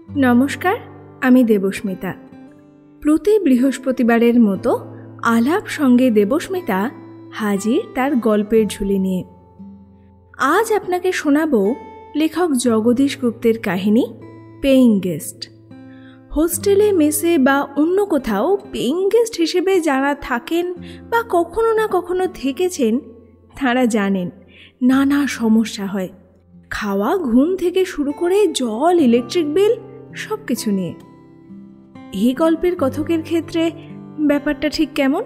নমস্কার, আমি দেবস্মিতা। প্রতি বৃহস্পতিবারের মতো আলাপ সঙ্গে দেবস্মিতা হাজির তার গল্পের ঝুলি নিয়ে। আজ আপনাকে শোনাব লেখক জগদীশ গুপ্তের কাহিনী পেইং গেস্ট। হোস্টেলে, মেসে বা অন্য কোথাও পেইং গেস্ট হিসেবে যারা থাকেন বা কখনো না কখনো থেকেছেন তারা জানেন নানা সমস্যা হয়, খাওয়া, ঘুম থেকে শুরু করে জল, ইলেকট্রিক বিল সব কিছু নিয়ে। এই গল্পের কথকের ক্ষেত্রে ব্যাপারটা ঠিক কেমন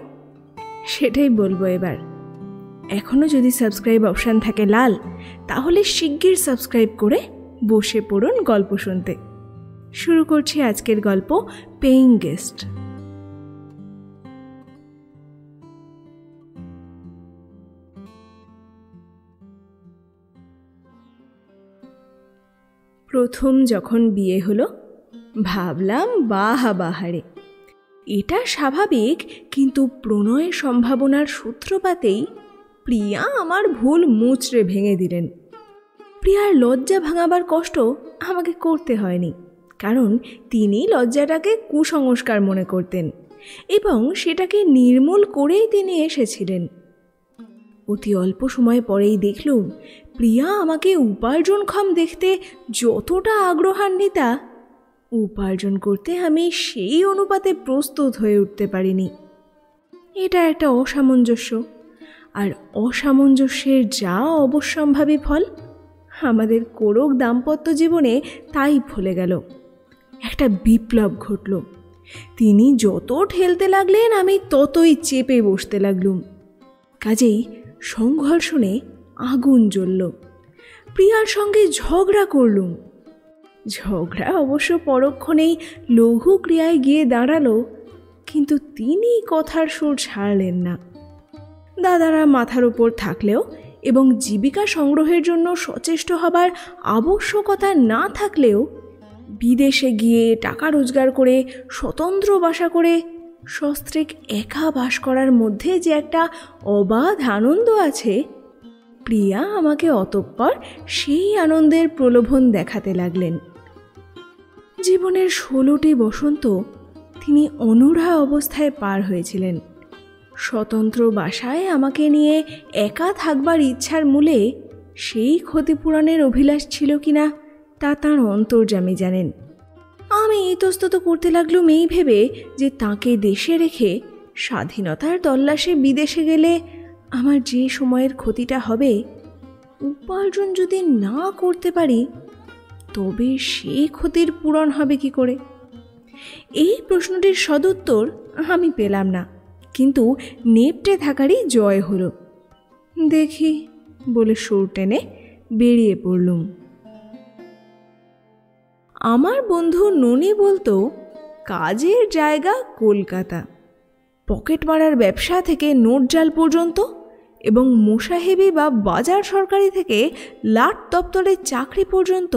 সেটাই বলবো এবার। এখনও যদি সাবস্ক্রাইব অপশান থাকে লাল, তাহলে শিগগির সাবস্ক্রাইব করে বসে পড়ুন গল্প শুনতে। শুরু করছি আজকের গল্প পেইং গেস্ট। প্রথম যখন বিয়ে হলো ভাবলাম বাহারে, এটা স্বাভাবিক, কিন্তু প্রণয়ের সম্ভাবনার সূত্রপাতেই প্রিয়া আমার ভুল মুচড়ে ভেঙে দিলেন। প্রিয়ার লজ্জা ভাঙাবার কষ্ট আমাকে করতে হয়নি, কারণ তিনি লজ্জাটাকে কুসংস্কার মনে করতেন এবং সেটাকে নির্মূল করেই তিনি এসেছিলেন। অতি অল্প সময় পরেই দেখলুম প্রিয়া আমাকে উপার্জনক্ষম দেখতে যতটা আগ্রহান্বিতা, উপার্জন করতে আমি সেই অনুপাতে প্রস্তুত হয়ে উঠতে পারিনি। এটা একটা অসামঞ্জস্য, আর অসামঞ্জস্যের যা অবশ্যম্ভাবী ফল আমাদের কোরক দাম্পত্য জীবনে তাই ফলে গেল। একটা বিপ্লব ঘটল। তিনি যত ঠেলতে লাগলেন আমি ততই চেপে বসতে লাগলুম। কাজেই সংঘর্ষণে আগুন জ্বলল। প্রিয়ার সঙ্গে ঝগড়া করলুম। ঝগড়া অবশ্য পরক্ষণেই লঘু ক্রিয়ায় গিয়ে দাঁড়ালো, কিন্তু তিনি কথার সুর ছাড়লেন না। দাদারা মাথার উপর থাকলেও এবং জীবিকা সংগ্রহের জন্য সচেষ্ট হবার আবশ্যকতা না থাকলেও বিদেশে গিয়ে টাকা রোজগার করে স্বতন্ত্র বাসা করে সস্ত্রীক একা বাস করার মধ্যে যে একটা অবাধ আনন্দ আছে, প্রিয়া আমাকে অতঃপর সেই আনন্দের প্রলোভন দেখাতে লাগলেন। জীবনের 16টি বসন্ত তিনি অনুরা অবস্থায় পার হয়েছিলেন। স্বতন্ত্র বাসায় আমাকে নিয়ে একা থাকবার ইচ্ছার মূলে সেই ক্ষতিপূরণের অভিলাষ ছিল কিনা তা তাঁর অন্তর্যামী জানেন। আমি ইতস্তত করতে লাগলুম এই ভেবে যে তাকে দেশে রেখে স্বাধীনতার তল্লাশে বিদেশে গেলে আমার যে সময়ের ক্ষতিটা হবে, উপার্জন যদি না করতে পারি তবে সেই ক্ষতির পূরণ হবে কি করে? এই প্রশ্নটির সদুত্তর আমি পেলাম না, কিন্তু নেপটে থাকারই জয় হলো। দেখি বলে সুর টেনে বেরিয়ে পড়লুম। আমার বন্ধু ননি বলতো কাজের জায়গা কলকাতা। পকেট মারার ব্যবসা থেকে নোট জাল পর্যন্ত এবং মোসাহেবি বা বাজার সরকারি থেকে লাট দপ্তরের চাকরি পর্যন্ত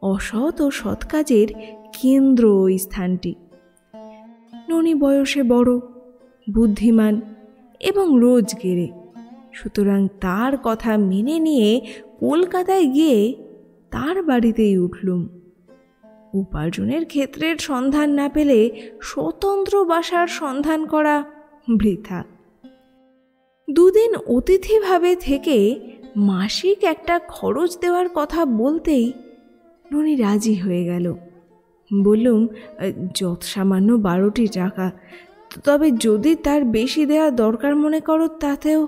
অসৎ ও সৎ কাজের কেন্দ্র ওই স্থানটি। ননি বয়সে বড়, বুদ্ধিমান এবং রোজগেরে, সুতরাং তার কথা মেনে নিয়ে কলকাতায় গিয়ে তার বাড়িতেই উঠলুম। উপার্জনের ক্ষেত্রের সন্ধান না পেলে স্বতন্ত্র বাসার সন্ধান করা বৃথা। দুদিন অতিথিভাবে থেকে মাসিক একটা খরচ দেওয়ার কথা বলতেই ননি রাজি হয়ে গেল। বললুম, যত সামান্য 12টি টাকা, তবে যদি তার বেশি দেওয়া দরকার মনে করো তাতেও।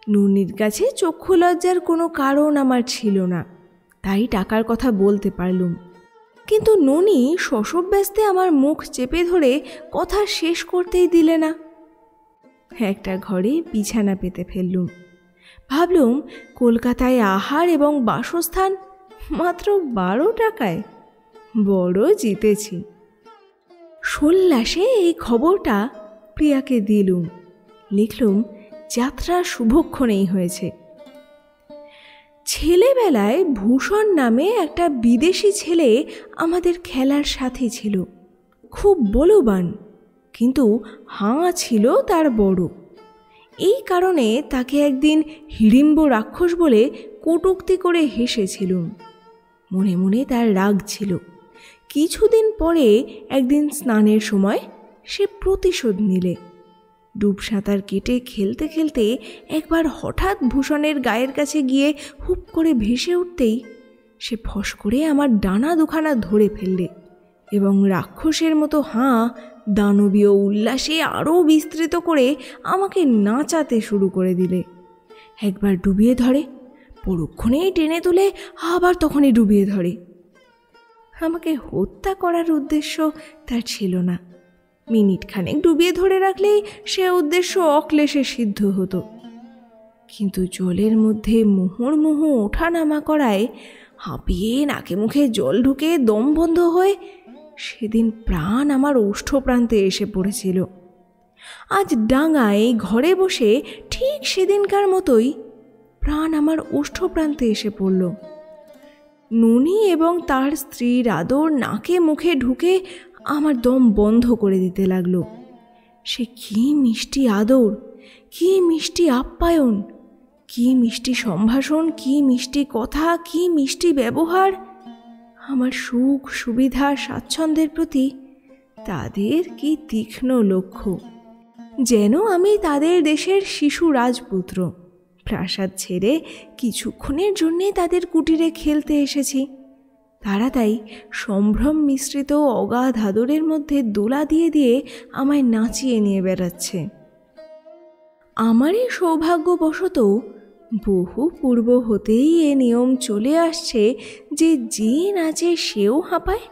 ননির কাছে চক্ষু লজ্জার কোনো কারণ আমার ছিল না, তাই টাকার কথা বলতে পারলুম। কিন্তু ননি শশব ব্যস্তে আমার মুখ চেপে ধরে কথা শেষ করতেই দিলে না। একটা ঘরে বিছানা পেতে ফেললুম। ভাবলুম কলকাতায় আহার এবং বাসস্থান মাত্র 12 টাকায় বড় জিতেছি। সোল্লাসে এই খবরটা প্রিয়াকে দিলুম। লিখলুম, যাত্রা শুভক্ষণেই হয়েছে। ছেলেবেলায় ভূষণ নামে একটা বিদেশি ছেলে আমাদের খেলার সাথী ছিল। খুব বলবান, কিন্তু হাঁ ছিল তার বড়। এই কারণে তাকে একদিন হিড়িম্ব রাক্ষস বলে কটূক্তি করে হেসেছিলুম। মনে মনে তার রাগ ছিল, কিছুদিন পরে একদিন স্নানের সময় সে প্রতিশোধ নিলে। ডুব সাঁতার কেটে খেলতে খেলতে একবার হঠাৎ ভূষণের গায়ের কাছে গিয়ে হুপ করে ভেসে উঠতেই সে ফস করে আমার ডানা দুখানা ধরে ফেললে এবং রাক্ষসের মতো হাঁ দানবীয় উল্লাসে আরও বিস্তৃত করে আমাকে নাচাতে শুরু করে দিলে। একবার ডুবিয়ে ধরে, পরক্ষণেই টেনে তুলে আবার তখনই ডুবিয়ে ধরে। আমাকে হত্যা করার উদ্দেশ্য তার ছিল না। মিনিটখানেক ডুবিয়ে ধরে রাখলেই সে উদ্দেশ্য অক্লেশে সিদ্ধ হতো। কিন্তু জলের মধ্যে মুহুর্মুহু ওঠানামা করায় হাঁপিয়ে নাকে মুখে জল ঢুকে দম বন্ধ হয়ে সেদিন প্রাণ আমার ওষ্ঠপ্রান্তে এসে পড়েছিল। আজ ডাঙায় ঘরে বসে ঠিক সেদিনকার মতোই প্রাণ আমার ওষ্ঠপ্রান্তে এসে পড়ল। ননি এবং তার স্ত্রীর আদর নাকে মুখে ঢুকে আমার দম বন্ধ করে দিতে লাগলো। সে কি মিষ্টি আদর, কি মিষ্টি আপ্যায়ন, কি মিষ্টি সম্ভাষণ, কি মিষ্টি কথা, কি মিষ্টি ব্যবহার। আমার সুখ সুবিধা স্বাচ্ছন্দ্যের প্রতি তাদের কি তীক্ষ্ণ লক্ষ্য, যেন আমি তাদের দেশের শিশু রাজপুত্র। প্রাসাদ ছেড়ে কিছুক্ষণের জন্যে তাদের কুটিরে খেলতে এসেছি। তারা তাই সম্ভ্রম মিশ্রিত অগাধ আদরের মধ্যে দোলা দিয়ে দিয়ে আমায় নাচিয়ে নিয়ে বেড়াচ্ছে। আমারই সৌভাগ্যবশত বহু পূর্ব হতেই এ নিয়ম চলে আসছে যে যে নাচে সেও হাঁপায়,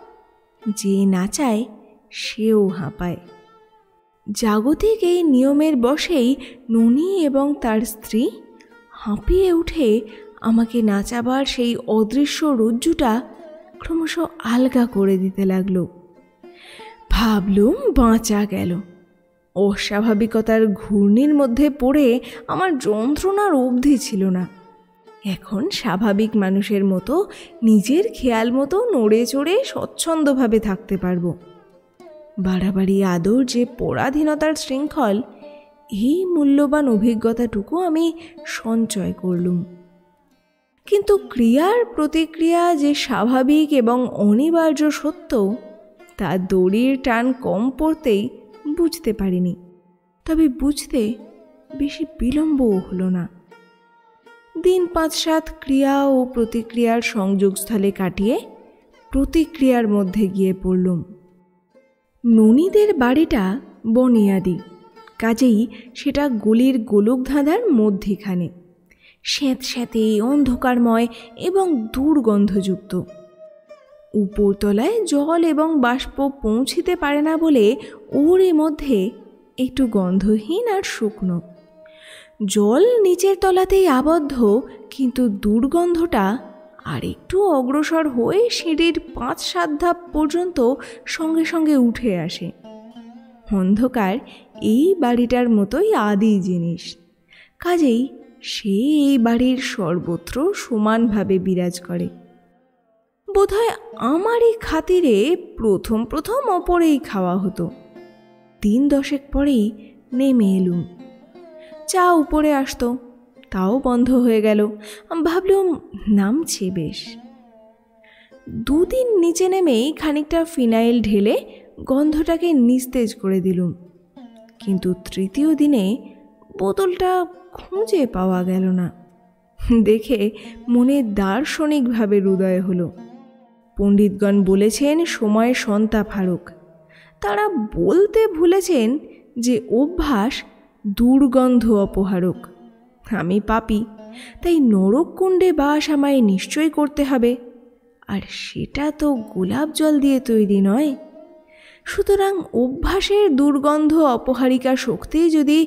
যে নাচায় সেও হাঁপায়। জাগতিক এই নিয়মের বশেই ননি এবং তার স্ত্রী হাঁপিয়ে উঠে আমাকে নাচাবার সেই অদৃশ্য রজ্জুটা ক্রমশ আলগা করে দিতে লাগলো। ভাবলুম বাঁচা গেল। অস্বাভাবিকতার ঘূর্ণির মধ্যে পড়ে আমার যন্ত্রণার অবধি ছিল না। এখন স্বাভাবিক মানুষের মতো নিজের খেয়াল মতো নড়ে চড়ে স্বচ্ছন্দভাবে থাকতে পারবো। বাড়াবাড়ি আদর যে পরাধীনতার শৃঙ্খল, এই মূল্যবান অভিজ্ঞতাটুকু আমি সঞ্চয় করলুম। কিন্তু ক্রিয়ার প্রতিক্রিয়া যে স্বাভাবিক এবং অনিবার্য সত্য, তা দড়ির টান কম পড়তেই বুঝতে পারিনি। তবে বুঝতে বেশি বিলম্বও হলো না। দিন ৫-৭ ক্রিয়া ও প্রতিক্রিয়ার সংযোগস্থলে কাটিয়ে প্রতিক্রিয়ার মধ্যে গিয়ে পড়লুম। ননীদের বাড়িটা বনিয়াদি, কাজেই সেটা গলির গোলকধাঁধার মধ্যিখানে, স্যাঁতস্যাঁতে অন্ধকারময় এবং দুর্গন্ধযুক্ত। উপরতলায় জল এবং বাষ্প পৌঁছিতে পারে না বলে ওর মধ্যে একটু গন্ধহীন আর শুকনো। জল নিচের তলাতেই আবদ্ধ, কিন্তু দুর্গন্ধটা আর একটু অগ্রসর হয়ে সিঁড়ির ৫-৭ ধাপ পর্যন্ত সঙ্গে সঙ্গে উঠে আসে। অন্ধকার এই বাড়িটার মতোই আদি জিনিস, কাজেই সে এই বাড়ির সর্বত্র সমানভাবে বিরাজ করে। বোধহয় আমারই খাতিরে প্রথম প্রথম ওপরেই খাওয়া হতো। ৩-১০ পরেই নেমে এলুম। চা উপরে আসতো, তাও বন্ধ হয়ে গেল। ভাবলুম নামছে বেশ। ২ দিন নিচে নেমেই খানিকটা ফিনাইল ঢেলে গন্ধটাকে নিস্তেজ করে দিলুম। কিন্তু ৩য় দিনে বোতলটা খুঁজে পাওয়া গেল না। দেখে মনে দার্শনিকভাবে হৃদয় হলো। পণ্ডিতগণ বলেছেন সময় সন্তাপ হারুক। তারা বলতে ভুলেছেন যে অভ্যাস দুর্গন্ধ অপহারক। আমি পাপী, তাই নরককুণ্ডে বাস আমায় নিশ্চয় করতে হবে, আর সেটা তো গোলাপ জল দিয়ে তৈরি নয়। সুতরাং অভ্যাসের দুর্গন্ধ অপহারিকা শক্তি যদি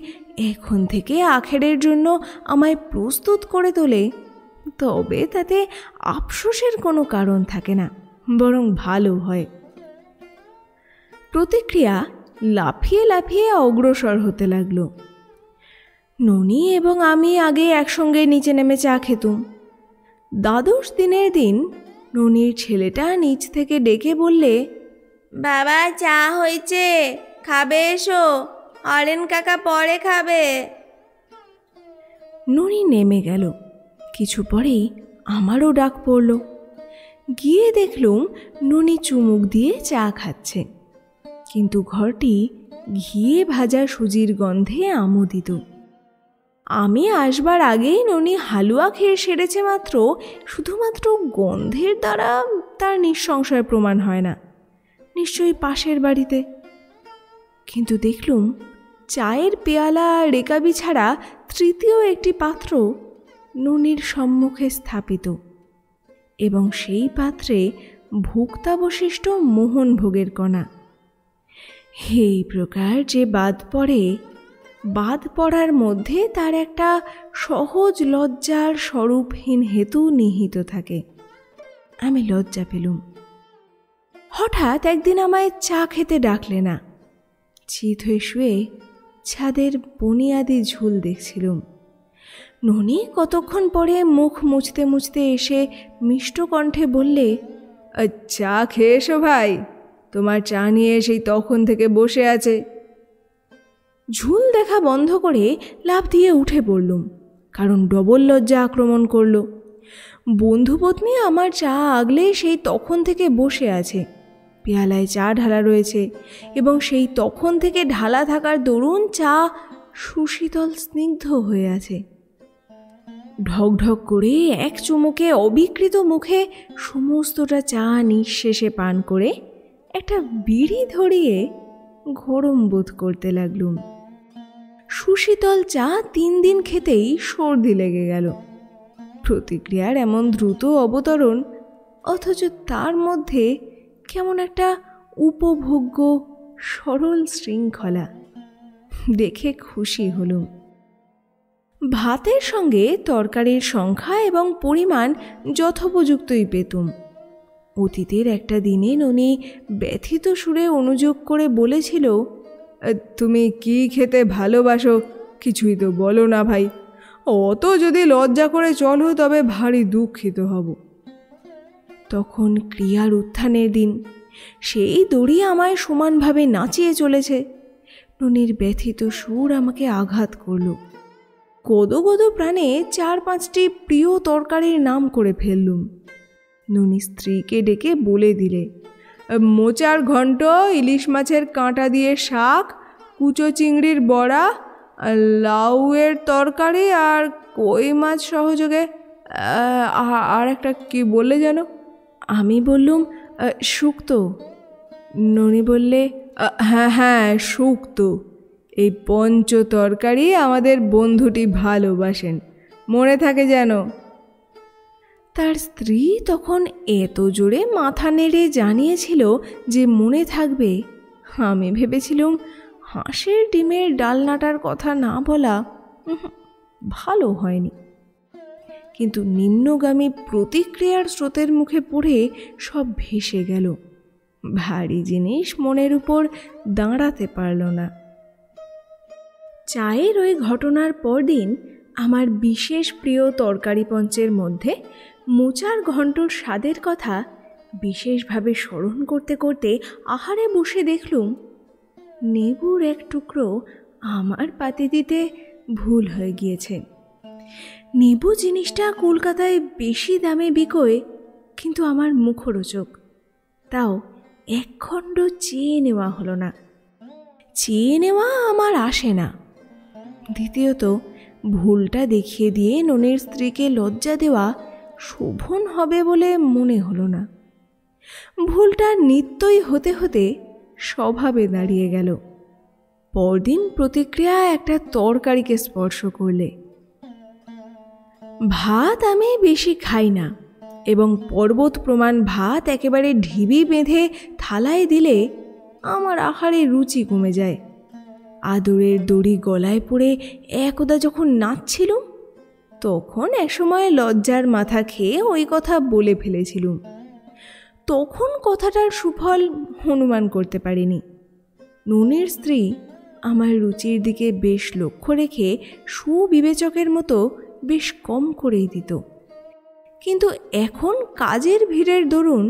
এখন থেকে আখেরের জন্য আমায় প্রস্তুত করে তোলে, তবে তাতে আফসোসের কোনো কারণ থাকে না, বরং ভালো হয়। প্রতিক্রিয়া লাফিয়ে লাফিয়ে অগ্রসর হতে লাগলো। ননি এবং আমি আগে একসঙ্গে নিচে নেমে চা খেতুম। ১২ দিনের দিন ননির ছেলেটা নিচ থেকে ডেকে বললে, বাবা চা হয়েছে, খাবে এসো, হরেন কাকা পরে খাবে। ননি নেমে গেল। কিছু পরেই আমারও ডাক পড়ল। গিয়ে দেখলুম ননি চুমুক দিয়ে চা খাচ্ছে, কিন্তু ঘরটি ঘিয়ে ভাজা সুজির গন্ধে আমোদিত। আমি আসবার আগেই ননি হালুয়া খেয়ে সেরেছে মাত্র শুধুমাত্র গন্ধের দ্বারা তার নিঃসংশয় প্রমাণ হয় না, নিশ্চয়ই পাশের বাড়িতে। কিন্তু দেখলুম চায়ের পেয়ালা রেকাবি ছাড়া তৃতীয় একটি পাত্র ননির সম্মুখে স্থাপিত, এবং সেই পাত্রে ভুক্তাবশিষ্ট মোহনভোগের কণা। এই প্রকার যে বাদ পড়ার মধ্যে তার একটা সহজ লজ্জার স্বরূপহীন হেতু নিহিত থাকে। আমি লজ্জা পেলুম। হঠাৎ একদিন আমায় চা খেতে ডাকলে না। চিত হয়ে শুয়ে ছাদের বুনিয়াদি ঝুল দেখছিলুম। ননি কতক্ষণ পরে মুখ মুছতে মুছতে এসে মিষ্ট কণ্ঠে বললে, চা খেয়ে এসো ভাই, তোমার চা নিয়ে সেই তখন থেকে বসে আছে। ঝুল দেখা বন্ধ করে লাফ দিয়ে উঠে পড়লুম, কারণ ডবল লজ্জা আক্রমণ করল। বন্ধুপত্নী আমার চা আগলে সেই তখন থেকে বসে আছে, পেয়ালায় চা ঢালা রয়েছে, এবং সেই তখন থেকে ঢালা থাকার দরুন চা সুশীতল স্নিগ্ধ হয়ে আছে। ঢকঢক করে এক চুমুকে অবিকৃত মুখে সমস্তটা চা নিঃশেষে পান করে একটা বিড়ি ধরিয়ে গরম বোধ করতে লাগলুম। সুশীতল চা 3 দিন খেতেই সর্দি লেগে গেল। প্রতিক্রিয়ার এমন দ্রুত অবতরণ, অথচ তার মধ্যে কেমন একটা উপভোগ্য সরল শৃঙ্খলা, দেখে খুশি হলুম। ভাতের সঙ্গে তরকারির সংখ্যা এবং পরিমাণ যথোপযুক্তই পেতুম। অতীতের একটা দিনে ননি ব্যথিত সুরে অনুযোগ করে বলেছিল, তুমি কি খেতে ভালোবাসো কিছুই তো বলো না ভাই, অত যদি লজ্জা করে চলো তবে ভারী দুঃখিত হব। তখন ক্রিয়ার উত্থানের দিন, সেই দড়ি আমায় সমানভাবে নাচিয়ে চলেছে। ননির ব্যথিত সুর আমাকে আঘাত করল। গদগদ প্রাণে 4-5টি প্রিয় তরকারির নাম করে ফেললুম। ননি স্ত্রীকে ডেকে বলে দিলে, মোচার ঘন্ট, ইলিশ মাছের কাঁটা দিয়ে শাক, কুচো চিংড়ির বড়া, লাউয়ের তরকারি আর কই মাছ সহযোগে আর একটা কি বললে যেন? আমি বললুম, শুক্তো। ননি বললে, হ্যাঁ শুক্তো। এই পঞ্চ তরকারি আমাদের বন্ধুটি ভালোবাসেন, মনে থাকে যেন। তার স্ত্রী তখন এত জোরে মাথা নেড়ে জানিয়েছিল যে মনে থাকবে, আমি ভেবেছিলুম হাঁসের ডিমের ডালনাটার কথা না বলা ভালো হয়নি। কিন্তু নিম্নগামী প্রতিক্রিয়ার স্রোতের মুখে পড়ে সব ভেসে গেল। ভারী জিনিস মনের উপর দাঁড়াতে পারল না। চায়ের ওই ঘটনার পরদিন আমার বিশেষ প্রিয় তরকারি পঞ্চের মধ্যে মোচার ঘণ্টর স্বাদের কথা বিশেষভাবে স্মরণ করতে করতে আহারে বসে দেখলুম নেবুর এক টুকরো আমার পাতে দিতে ভুল হয়ে গিয়েছে। নেবু জিনিসটা কলকাতায় বেশি দামে বিকোয়, কিন্তু আমার মুখরোচক, তাও 1 খণ্ড চেয়ে নেওয়া হলো না। চেয়ে নেওয়া আমার আসে না। দ্বিতীয়ত, ভুলটা দেখিয়ে দিয়ে ননির স্ত্রীকে লজ্জা দেওয়া শোভন হবে বলে মনে হলো না। ভুলটা নিত্যই হতে হতে স্বভাবে দাঁড়িয়ে গেল। পরদিন প্রতিক্রিয়া একটা তরকারিকে স্পর্শ করলে। ভাত আমি বেশি খাই না, এবং পর্বত প্রমাণ ভাত একেবারে ঢিবি বেঁধে থালায় দিলে আমার আহারে রুচি কমে যায়। আদরের দড়ি গলায় পড়ে একদা যখন নাচছিলুম, তখন একসময় লজ্জার মাথা খেয়ে ওই কথা বলে ফেলেছিলুম। তখন কথাটার সুফল অনুমান করতে পারিনি। ননির স্ত্রী আমার রুচির দিকে বেশ লক্ষ্য রেখে সুবিবেচকের মতো বেশ কম করেই দিত। কিন্তু এখন কাজের ভিড়ের দরুন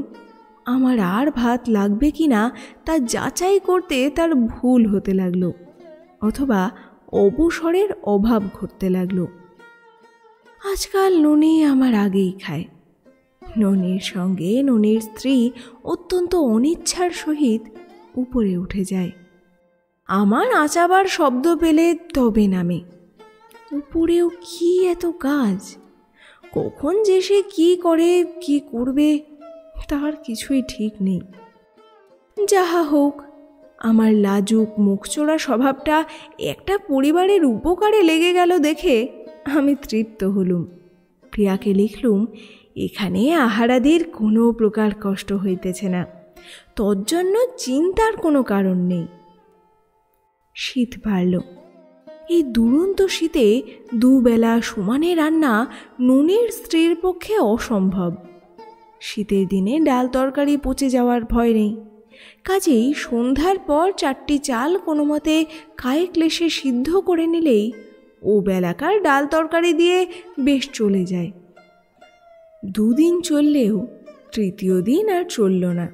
আমার আর ভাত লাগবে কিনা তা যাচাই করতে তার ভুল হতে লাগলো, অথবা অবসরের অভাব ঘটতে লাগলো। আজকাল ননি আমার আগেই খায়। ননির সঙ্গে ননির স্ত্রী অত্যন্ত অনিচ্ছার সহিত উপরে উঠে যায়। আমার আঁচাবার শব্দ পেলে তবে নামে। উপরেও কি এত কাজ! কখন যে সে কী করে কি করবে তার কিছুই ঠিক নেই। যাহা হোক, আমার লাজুক মুখচোরা স্বভাবটা একটা পরিবারের উপকারে লেগে গেল দেখে আমি তৃপ্ত হলুম। প্রিয়াকে লিখলুম, এখানে আহারাদির কোনো প্রকার কষ্ট হইতেছে না, তজ্জন্য চিন্তার কোনো কারণ নেই। শীত বাড়ল। এই দুরন্ত শীতে দুবেলা সমানে রান্না ননির স্ত্রীর পক্ষে অসম্ভব। শীতের দিনে ডাল তরকারি পচে যাওয়ার ভয় নেই, কাজেই সন্ধ্যার পর 4টি চাল কোনো মতে কায়ে ক্লেশে সিদ্ধ করে নিলেই ও বেলাকার ডাল তরকারি দিয়ে বেশ চলে যায়। 2 দিন চললেও 3য় দিন আর চলল না।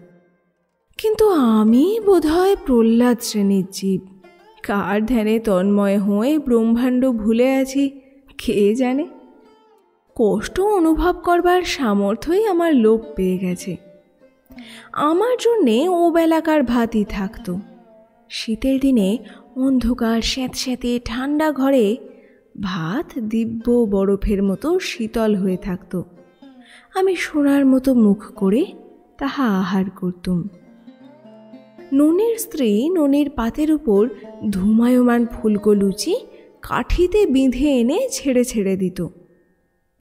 কিন্তু আমি বোধহয় প্রহ্লাদ শ্রেণীর জীব, কার ধ্যানে তন্ময় হয়ে ব্রহ্মাণ্ড ভুলে আছি কে জানে। কষ্ট অনুভব করবার সামর্থ্যই আমার লোপ পেয়ে গেছে। আমার জন্যে ও বেলাকার ভাতই থাকতো। শীতের দিনে অন্ধকার স্যাঁতস্যাঁতে ঠান্ডা ঘরে ভাত দিব্য বরফের মতো শীতল হয়ে থাকত। আমি সোনার মতো মুখ করে তাহা আহার করতুম। ননির স্ত্রী ননির পাতের উপর ধুমায়মান ফুলকো লুচি কাঠিতে বেঁধে এনে ছেড়ে ছেড়ে দিত।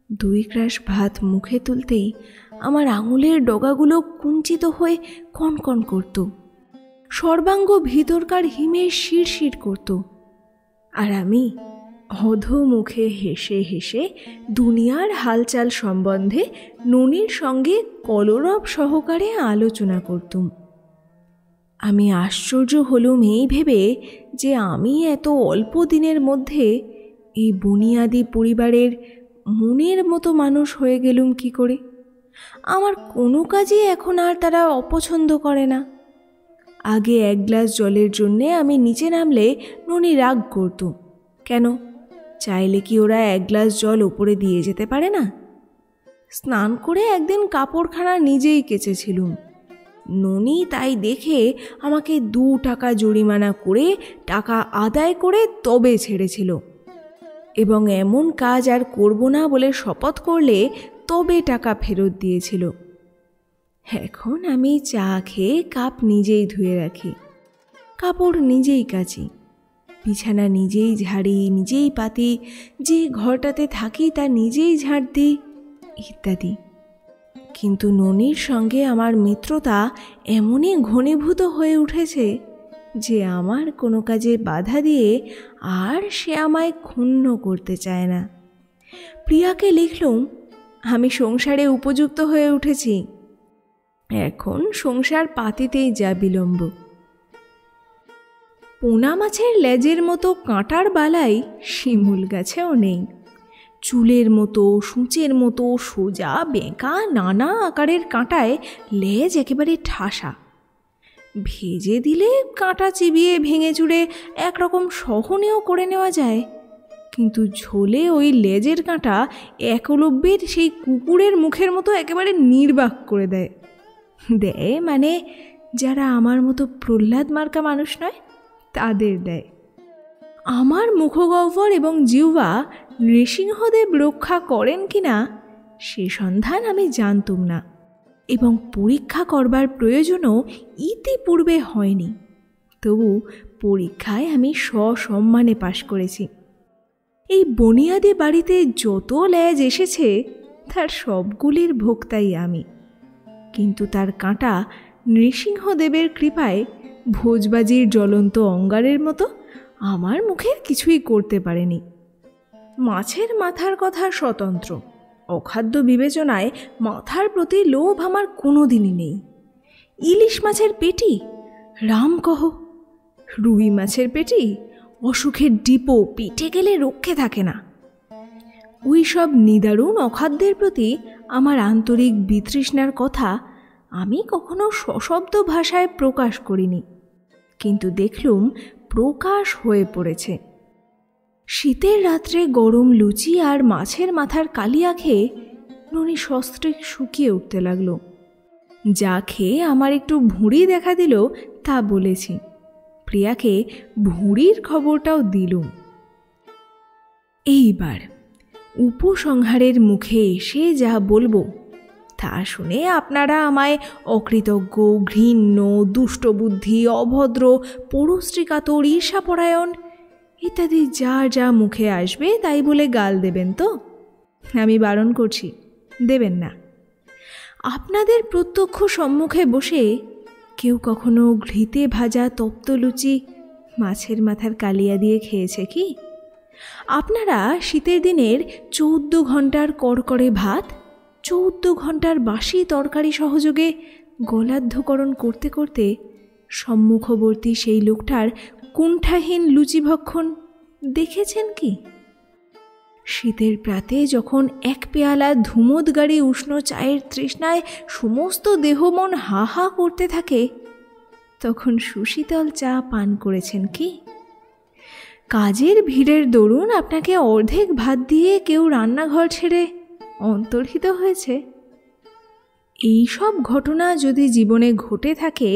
2 গ্রাস ভাত মুখে তুলতেই আমার আঙুলের ডগাগুলো কুঞ্চিত হয়ে কনকন করত, সর্বাঙ্গ ভিতরকার হিমে শিরশির করত। আর আমি অধো মুখে হেসে হেসে দুনিয়ার হালচাল সম্বন্ধে ননির সঙ্গে কলরব সহকারে আলোচনা করতুম। আমি আশ্চর্য হলুম এই ভেবে যে আমি এত অল্প দিনের মধ্যে এই বুনিয়াদি পরিবারের মনের মতো মানুষ হয়ে গেলুম কি করে। আমার কোনো কাজই এখন আর তারা অপছন্দ করে না। আগে 1 গ্লাস জলের জন্যে আমি নিচে নামলে ননি রাগ করত। কেন, চাইলে কি ওরা 1 গ্লাস জল ওপরে দিয়ে যেতে পারে না? স্নান করে একদিন কাপড়খানা নিজেই কেচেছিলুম। ননি তাই দেখে আমাকে 2 টাকা জরিমানা করে টাকা আদায় করে তবে ছেড়েছিল, এবং এমন কাজ আর করব না বলে শপথ করলে তবে টাকা ফেরত দিয়েছিল। এখন আমি চা খেয়ে কাপ নিজেই ধুয়ে রাখি, কাপড় নিজেই কাচি, বিছানা নিজেই ঝাড়ি, নিজেই পাতি, যে ঘরটাতে থাকি তা নিজেই ঝাড় দিই, ইত্যাদি। কিন্তু ননির সঙ্গে আমার মিত্রতা এমনই ঘনীভূত হয়ে উঠেছে যে আমার কোনো কাজে বাধা দিয়ে আর সে আমায় ক্ষুণ্ণ করতে চায় না। প্রিয়াকে লিখলুম, আমি সংসারে উপযুক্ত হয়ে উঠেছি, এখন সংসার পাতিতেই যা বিলম্ব। পোনা মাছের লেজের মতো কাঁটার বালাই শিমুল গাছেও নেই। চুলের মতো, সূচের মতো সোজা বেঁকা নানা আকারের কাঁটায় লেজ একেবারে ঠাসা। ভেজে দিলে কাঁটা চিবিয়ে ভেঙে চুড়ে একরকম সহনীয় করে নেওয়া যায়, কিন্তু ঝোলে ওই লেজের কাঁটা একলব্যের সেই কুকুরের মুখের মতো একেবারে নির্বাক করে দেয়। মানে যারা আমার মতো প্রহ্লাদ মার্কা মানুষ নয় তাদের দেয়। আমার মুখগহ্বর এবং জিহ্বা নৃসিংহদেব রক্ষা করেন কিনা সে সন্ধান আমি জানতুম না, এবং পরীক্ষা করবার প্রয়োজনও ইতিপূর্বে হয়নি। তবু পরীক্ষায় আমি সসম্মানে পাশ করেছি। এই বনিয়াদি বাড়িতে যত লেজ এসেছে তার সবগুলির ভোক্তাই আমি, কিন্তু তার কাঁটা নৃসিংহদেবের কৃপায় ভোজবাজির জ্বলন্ত অঙ্গারের মতো আমার মুখের কিছুই করতে পারেনি। মাছের মাথার কথা স্বতন্ত্র, অখাদ্য বিবেচনায় মাথার প্রতি লোভ আমার কোনো দিনই নেই। ইলিশ মাছের পেটি, রাম কহ, রুই মাছের পেটি, অসুখের ডিপো পিঠে গেলে রক্ষে থাকে না। ওই সব নিদারুণ অখাদ্যের প্রতি আমার আন্তরিক বিতৃষ্ণার কথা আমি কখনো সশব্দ ভাষায় প্রকাশ করিনি, কিন্তু দেখলুম প্রকাশ হয়ে পড়েছে। শীতের রাত্রে গরম লুচি আর মাছের মাথার কালিয়া খেয়ে ননি সস্ত্রীক শুকিয়ে উঠতে লাগলো। যা খেয়ে আমার একটু ভুঁড়ি দেখা দিল তা বলেছি, প্রিয়াকে ভুঁড়ির খবরটাও দিলুম। এইবার উপসংহারের মুখে এসে যা বলবো তা শুনে আপনারা আমায় অকৃতজ্ঞ, ঘৃণ্য, দুষ্টবুদ্ধি, অভদ্র, পরশ্রীকাতর, ঈর্ষাপরায়ণ ইত্যাদি যা যা মুখে আসবে তাই বলে গাল দেবেন তো? আমি বারণ করছি, দেবেন না। আপনাদের প্রত্যক্ষ সম্মুখে বসে কেউ কখনো ঘৃতে ভাজা তপ্ত লুচি মাছের মাথার কালিয়া দিয়ে খেয়েছে কি? আপনারা শীতের দিনের 14 ঘন্টার কড়কড়ে ভাত 14 ঘন্টার বাসি তরকারি সহযোগে গলাধ্যকরণ করতে করতে সম্মুখবর্তী সেই লোকটার কুণ্ঠাহীন লুচিভক্ষণ দেখেছেন কি? শীতের প্রাতে যখন এক পেয়ালা ধুমোদগাড়ি উষ্ণ চায়ের তৃষ্ণায় সমস্ত দেহ মন হা হা করতে থাকে, তখন সুশীতল চা পান করেছেন কি? কাজের ভিড়ের দরুন আপনাকে অর্ধেক ভাত দিয়ে কেউ রান্নাঘর ছেড়ে অন্তর্হিত হয়েছে? এই সব ঘটনা যদি জীবনে ঘটে থাকে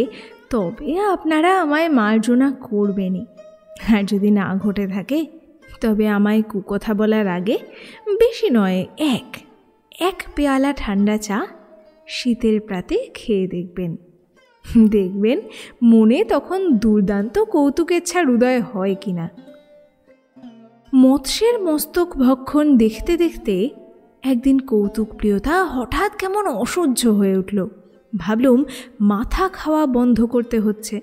তবে আপনারা আমায় মার্জনা করবেনই, আর যদি না ঘটে থাকে তবে আমায় কুকথা বলার আগে বেশি নয় এক পেয়ালা ঠান্ডা চা শীতের প্রাতে খেয়ে দেখবেন। দেখবেন মনে তখন দুর্দান্ত কৌতুকেচ্ছার উদয় হয় কিনা। মৎস্যের মস্তক ভক্ষণ দেখতে দেখতে একদিন কৌতুকপ্রিয়তা হঠাৎ কেমন অসহ্য হয়ে উঠল। ভাবলুম মাথা খাওয়া বন্ধ করতে হচ্ছে।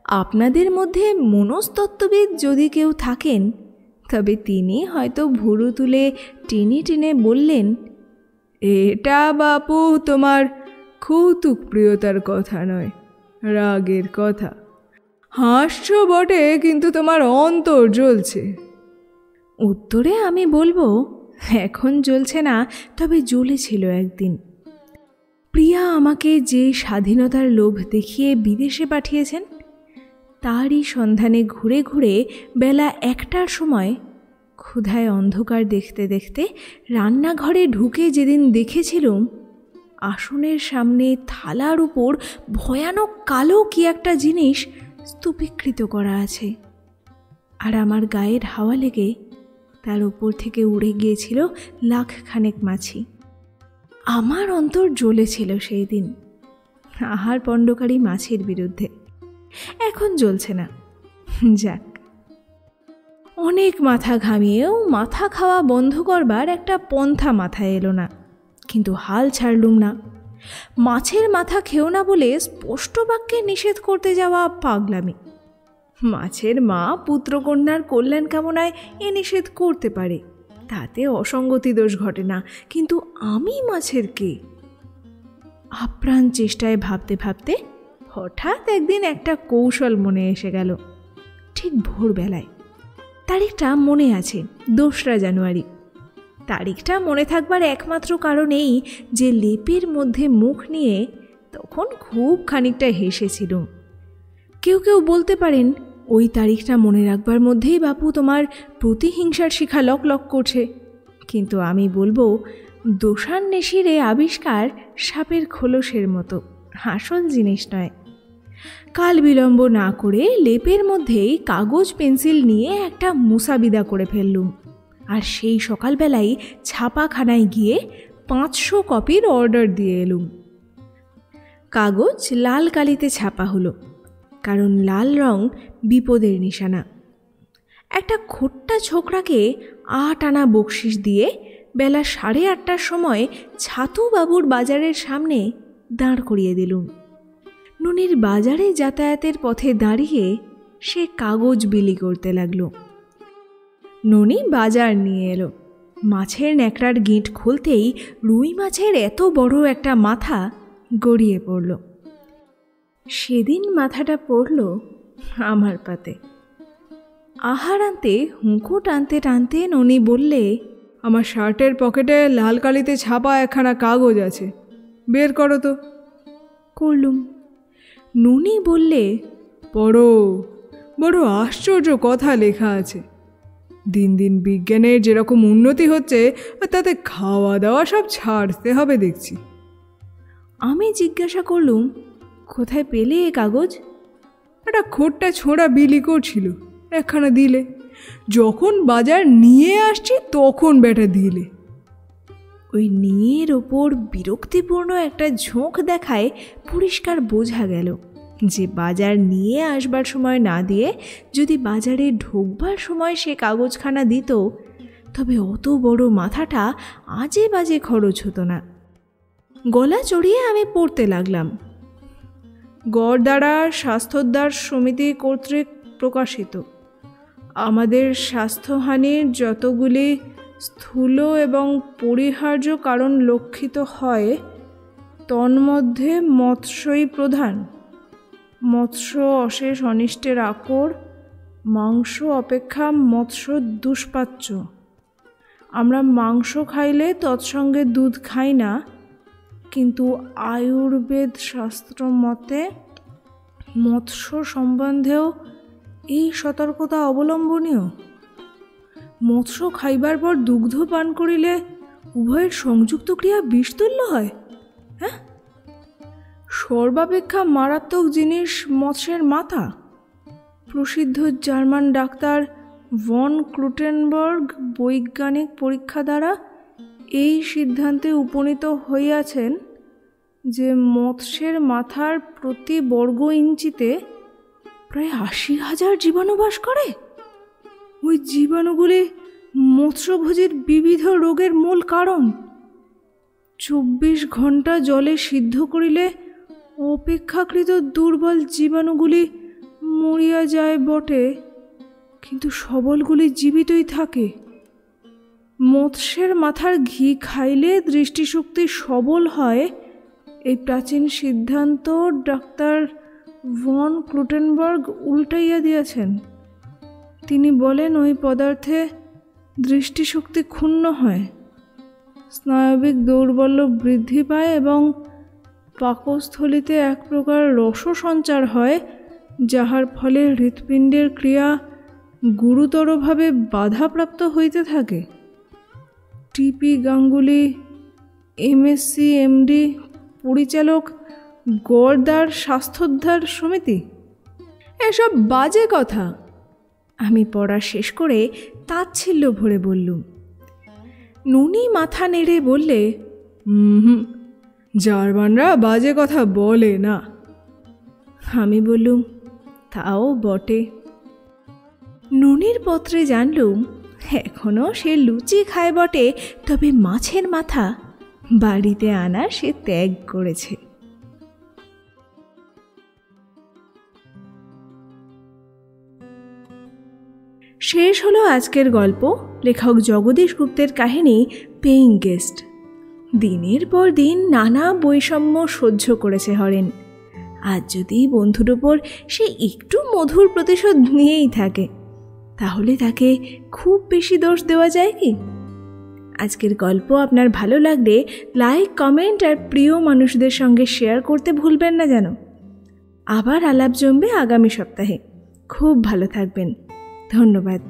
আপনাদের মধ্যে মনস্তত্ত্ববিদ যদি কেউ থাকেন তবে তিনি হয়তো ভুরু তুলে টেনে টেনে বললেন, এটা বাপু তোমার কৌতুকপ্রিয়তার কথা নয়, রাগের কথা। হাসছ বটে, কিন্তু তোমার অন্তর জ্বলছে। উত্তরে আমি বলবো, এখন জ্বলছে না, তবে জ্বলেছিল একদিন। প্রিয়া আমাকে যে স্বাধীনতার লোভ দেখিয়ে বিদেশে পাঠিয়েছেন তারই সন্ধানে ঘুরে ঘুরে বেলা 1টার সময় ক্ষুধায় অন্ধকার দেখতে দেখতে রান্নাঘরে ঢুকে যেদিন দেখেছিলুম আসনের সামনে থালার উপর ভয়ানক কালো কি একটা জিনিস স্তূপীকৃত করা আছে, আর আমার গায়ের হাওয়া লেগে তার উপর থেকে উড়ে গিয়েছিল লাখখানেক মাছি। আমার অন্তর জ্বলেছিল সেই দিন আহার পণ্ডকারী মাছির বিরুদ্ধে। এখন জ্বলছে না। যাক, অনেক মাথা ঘামিয়েও মাথা খাওয়া বন্ধ করবার একটা পন্থা মাথায় এলো না, কিন্তু হাল ছাড়লুম না। মাছের মাথা খেও না বলে স্পষ্ট বাক্যে নিষেধ করতে যাওয়া পাগলামি। মাছের মা পুত্রকন্যার কল্যাণ কামনায় এ নিষেধ করতে পারে, তাতে অসঙ্গতি দোষ ঘটে না, কিন্তু আমি মাছের কে? আপ্রাণ চেষ্টায় ভাবতে ভাবতে হঠাৎ একদিন একটা কৌশল মনে এসে গেল। ঠিক ভোরবেলায়, তারিখটা মনে আছে 2রা জানুয়ারি। তারিখটা মনে থাকবার একমাত্র কারণ এই যে লেপের মধ্যে মুখ নিয়ে তখন খুব খানিকটা হেসেছিলুম। কেউ কেউ বলতে পারেন, ওই তারিখটা মনে রাখবার মধ্যেই বাপু তোমার প্রতিহিংসার শিখা লক লক করছে। কিন্তু আমি বলবো, দোষান্বেষীর এ আবিষ্কার সাপের খোলসের মতো, আসল জিনিস নয়। কাল বিলম্ব না করে লেপের মধ্যেই কাগজ পেন্সিল নিয়ে একটা মুসাবিদা করে ফেললুম, আর সেই সকালবেলায় ছাপাখানায় গিয়ে 500 কপির অর্ডার দিয়ে এলুম। কাগজ লাল কালিতে ছাপা হলো, কারণ লাল রং বিপদের নিশানা। একটা খোট্টা ছোকরাকে 8 আনা বকশিস দিয়ে বেলা 8:30টার সময় ছাতুবাবুর বাজারের সামনে দাঁড় করিয়ে দিলুম। ননির বাজারে যাতায়াতের পথে দাঁড়িয়ে সে কাগজ বিলি করতে লাগলো। ননি বাজার নিয়ে এলো। মাছের ন্যাকড়ার গিঁট খুলতেই রুই মাছের এত বড় একটা মাথা গড়িয়ে পড়ল। সেদিন মাথাটা পড়ল আমার পাতে। আহার আনতে হুঁকো টানতে টানতে ননি বললে, আমার শার্টের পকেটে লাল কালিতে ছাপা একখানা কাগজ আছে, বের করো তো। করলুম। ননি বললে, পড়ো, বড় আশ্চর্য কথা লেখা আছে। দিন দিন বিজ্ঞানের যেরকম উন্নতি হচ্ছে তাতে খাওয়া দাওয়া সব ছাড়তে হবে দেখছি। আমি জিজ্ঞাসা করলুম, কোথায় পেলে এ কাগজ? একটা খোট্টা ছোঁড়া বিলি করছিল, একখানা দিলে। যখন বাজার নিয়ে আসছি তখন বেটা দিলে। ওই নিয়ের ওপর বিরক্তিপূর্ণ একটা ঝোঁক দেখায় পরিষ্কার বোঝা গেল যে বাজার নিয়ে আসবার সময় না দিয়ে যদি বাজারে ঢোকবার সময় সে কাগজখানা দিত তবে অত বড় মাথাটা আজে বাজে খরচ হতো না। গলা চড়িয়ে আমি পড়তে লাগলাম। গড়দারা স্বাস্থ্যোদ্ধার সমিতি কর্তৃক প্রকাশিত আমাদের স্বাস্থ্যহানির যতগুলি স্থূল এবং পরিহার্য কারণ লক্ষিত হয় তন্মধ্যে মৎস্যই প্রধান। মৎস্য অশেষ অনিষ্টের আকর, মাংস অপেক্ষা মৎস্য দুষ্পাচ্য। আমরা মাংস খাইলে তৎসঙ্গে দুধ খাই না, কিন্তু আয়ুর্বেদ শাস্ত্র মতে মৎস্য সম্বন্ধেও এই সতর্কতা অবলম্বনীয়। মৎস্য খাইবার পর দুগ্ধ পান করিলে উভয়ের সংযুক্ত ক্রিয়া বিষতুল্য হয়। হ্যাঁ, সর্বাপেক্ষা মারাত্মক জিনিস মৎস্যের মাথা। প্রসিদ্ধ জার্মান ডাক্তার ভন ক্লুটেনবার্গ বৈজ্ঞানিক পরীক্ষা দ্বারা এই সিদ্ধান্তে উপনীত হইয়াছেন যে মৎস্যের মাথার প্রতি বর্গ ইঞ্চিতে প্রায় 80,000 জীবাণু বাস করে। ওই জীবাণুগুলি মৎস্যভোজীর বিবিধ রোগের মূল কারণ। 24 ঘন্টা জলে সিদ্ধ করিলে অপেক্ষাকৃত দুর্বল জীবাণুগুলি মরিয়া যায় বটে, কিন্তু সবলগুলি জীবিতই থাকে। মৎস্যের মাথার ঘি খাইলে দৃষ্টিশক্তি সবল হয়, এই প্রাচীন সিদ্ধান্ত ডাক্তার ভন ক্লুটেনবার্গ উল্টাইয়া দিয়েছেন। তিনি বলেন ওই পদার্থে দৃষ্টিশক্তি ক্ষুণ্ণ হয়, স্নায়বিক দৌর্বল্য বৃদ্ধি পায় এবং পাকস্থলিতে এক প্রকার রস সঞ্চার হয়, যাহার ফলে হৃৎপিণ্ডের ক্রিয়া গুরুতরভাবে বাধাপ্রাপ্ত হইতে থাকে। টিপি গাঙ্গুলি, এমএসসি এমডি, পরিচালক, গড়দার স্বাস্থ্যোদ্ধার সমিতি। এসব বাজে কথা। আমি পড়া শেষ করে তাচ্ছিল্য ভরে বললুম। নুনি মাথা নেড়ে বললে, জার্মানরা বাজে কথা বলে না। আমি বললুম, তাও বটে। নুনির পত্রে জানলুম এখনো সে লুচি খায় বটে, তবে মাছের মাথা বাড়িতে আনা সে ত্যাগ করেছে। শেষ হলো আজকের গল্প। লেখক জগদীশ গুপ্তের কাহিনী পেইং গেস্ট। দিনের পর দিন নানা বৈষম্য সহ্য করেছে হরেন। আজ যদি বন্ধুর ওপর সে একটু মধুর প্রতিশোধ নিয়েই থাকে, তাহলে তাকে খুব বেশি দোষ দেওয়া যায় কি? আজকের গল্প আপনার ভালো লাগলে লাইক, কমেন্ট আর প্রিয় মানুষদের সঙ্গে শেয়ার করতে ভুলবেন না যেন। আবার আলাপ জমবে আগামী সপ্তাহে। খুব ভালো থাকবেন। ধন্যবাদ।